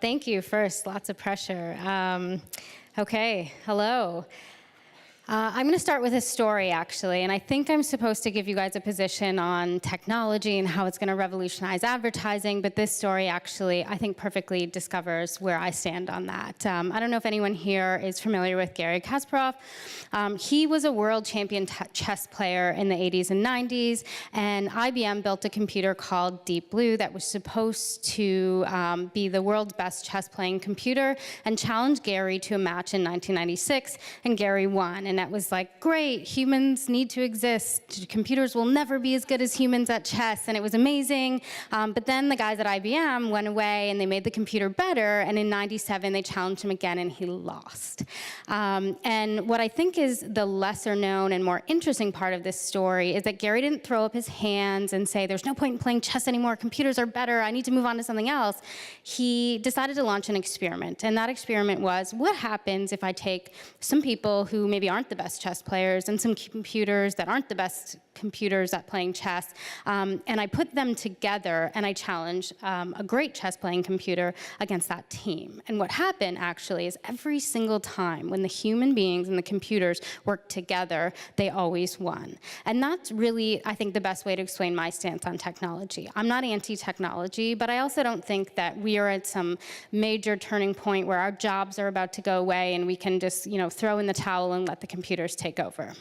Thank you first, lots of pressure. Okay, hello. I'm going to start with a story, actually, and I think I'm supposed to give you guys a position on technology and how it's going to revolutionize advertising, but this story actually, I think, perfectly discovers where I stand on that. I don't know if anyone here is familiar with Garry Kasparov. He was a world champion chess player in the 80s and 90s, and IBM built a computer called Deep Blue that was supposed to be the world's best chess-playing computer and challenged Garry to a match in 1996, and Garry won. And that was like, great, humans need to exist. Computers will never be as good as humans at chess, and it was amazing. But then the guys at IBM went away and they made the computer better, and in 97 they challenged him again and he lost. And what I think is the lesser known and more interesting part of this story is that Garry didn't throw up his hands and say, there's no point in playing chess anymore, computers are better, I need to move on to something else. He decided to launch an experiment, and that experiment was, what happens if I take some people who maybe aren't the best chess players and some computers that aren't the best computers at playing chess, and I put them together and I challenge a great chess playing computer against that team. And what happened actually is every single time when the human beings and the computers worked together, they always won. And that's really, I think, the best way to explain my stance on technology. I'm not anti-technology, but I also don't think that we are at some major turning point where our jobs are about to go away and we can just, throw in the towel and let the computers take over.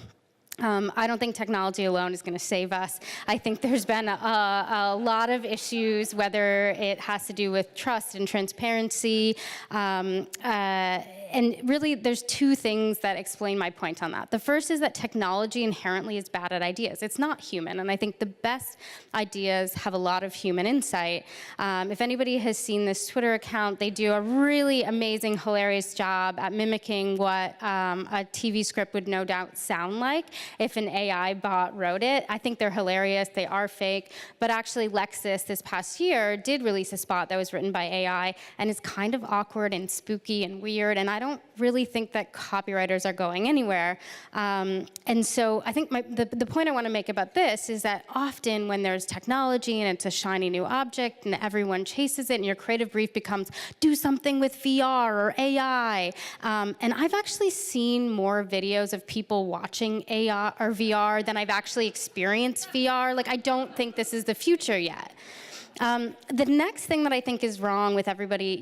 I don't think technology alone is going to save us. I think there's been a lot of issues, whether it has to do with trust and transparency, and really there's two things that explain my point on that. The first is that technology inherently is bad at ideas. It's not human, and I think the best ideas have a lot of human insight. If anybody has seen this Twitter account, they do a really amazing, hilarious job at mimicking what a TV script would no doubt sound like if an AI bot wrote it. I think they're hilarious, they are fake, but actually Lexus this past year did release a spot that was written by AI and is kind of awkward and spooky and weird, and I don't really think that copywriters are going anywhere. And so I think the point I want to make about this is that often when there's technology and it's a shiny new object and everyone chases it and your creative brief becomes, do something with VR or AI. And I've actually seen more videos of people watching AI or VR than I've actually experienced VR. Like, I don't think this is the future yet. The next thing that I think is wrong with everybody,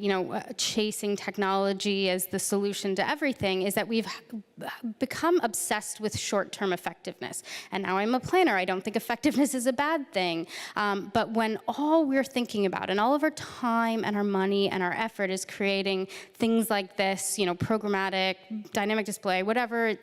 chasing technology as the solution to everything is that we've become obsessed with short-term effectiveness. And now I'm a planner. I don't think effectiveness is a bad thing. But when all we're thinking about and all of our time and our money and our effort is creating things like this, programmatic, dynamic display, whatever,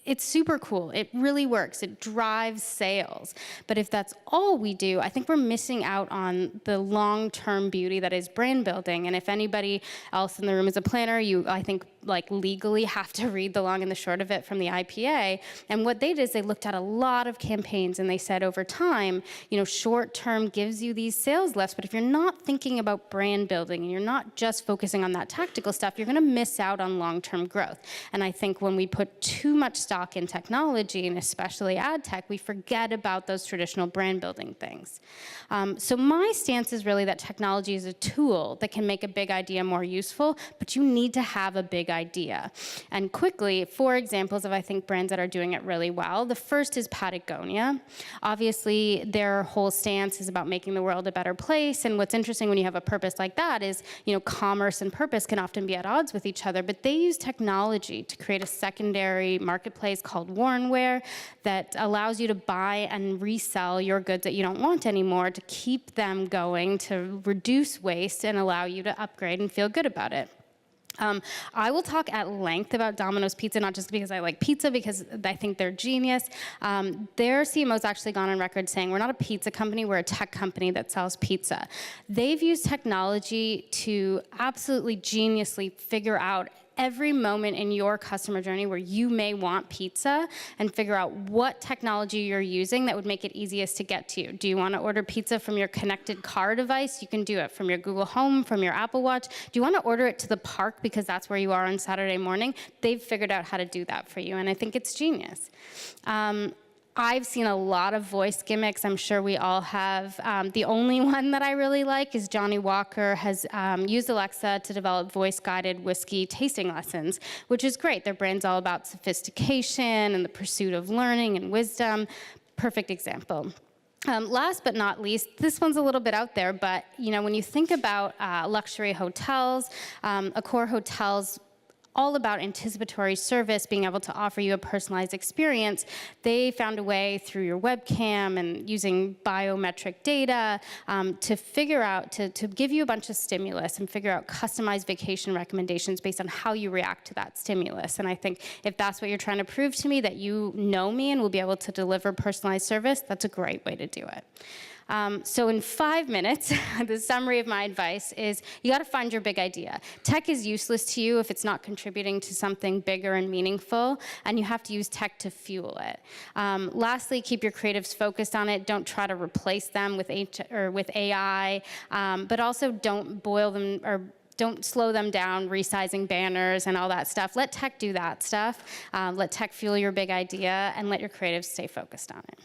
it's super cool. It really works. It drives sales. But if that's all we do, I think we're missing out on the long-term beauty that is brand building. And if anybody else in the room is a planner, I think, legally have to read the long and the short of it from the IPA. And what they did is they looked at a lot of campaigns and they said over time, short-term gives you these sales lifts, but if you're not thinking about brand building and you're not just focusing on that tactical stuff, you're going to miss out on long-term growth. And I think when we put too much stock in technology, and especially ad tech, we forget about those traditional brand building things. So my stance is really that technology is a tool that can make a big idea more useful, but you need to have a big idea. And quickly, 4 examples of, I think, brands that are doing it really well. The first is Patagonia. Obviously, their whole stance is about making the world a better place, and what's interesting when you have a purpose like that is, commerce and purpose can often be at odds with each other, but they use technology to create a secondary marketplace called Warrenware that allows you to buy and resell your goods that you don't want anymore to keep them going, to reduce waste and allow you to upgrade and feel good about it. I will talk at length about Domino's Pizza, not just because I like pizza, because I think they're genius. Their CMO's actually gone on record saying, we're not a pizza company, we're a tech company that sells pizza. They've used technology to absolutely geniusly figure out every moment in your customer journey where you may want pizza and figure out what technology you're using that would make it easiest to get to you. Do you want to order pizza from your connected car device? You can do it from your Google Home, from your Apple Watch. Do you want to order it to the park because that's where you are on Saturday morning? They've figured out how to do that for you, and I think it's genius. I've seen a lot of voice gimmicks. I'm sure we all have. The only one that I really like is Johnny Walker has used Alexa to develop voice-guided whiskey tasting lessons, which is great. Their brand's all about sophistication and the pursuit of learning and wisdom. Perfect example. Last but not least, this one's a little bit out there, but when you think about luxury hotels, Accor hotels, all about anticipatory service, being able to offer you a personalized experience, they found a way through your webcam and using biometric data to figure out, to give you a bunch of stimulus and figure out customized vacation recommendations based on how you react to that stimulus. And I think if that's what you're trying to prove to me, that you know me and will be able to deliver personalized service, that's a great way to do it. So in 5 minutes, the summary of my advice is you got to find your big idea. Tech is useless to you if it's not contributing to something bigger and meaningful, and you have to use tech to fuel it. Lastly, keep your creatives focused on it. Don't try to replace them with AI, but also don't boil them or don't slow them down, resizing banners and all that stuff. Let tech do that stuff. Let tech fuel your big idea, and let your creatives stay focused on it.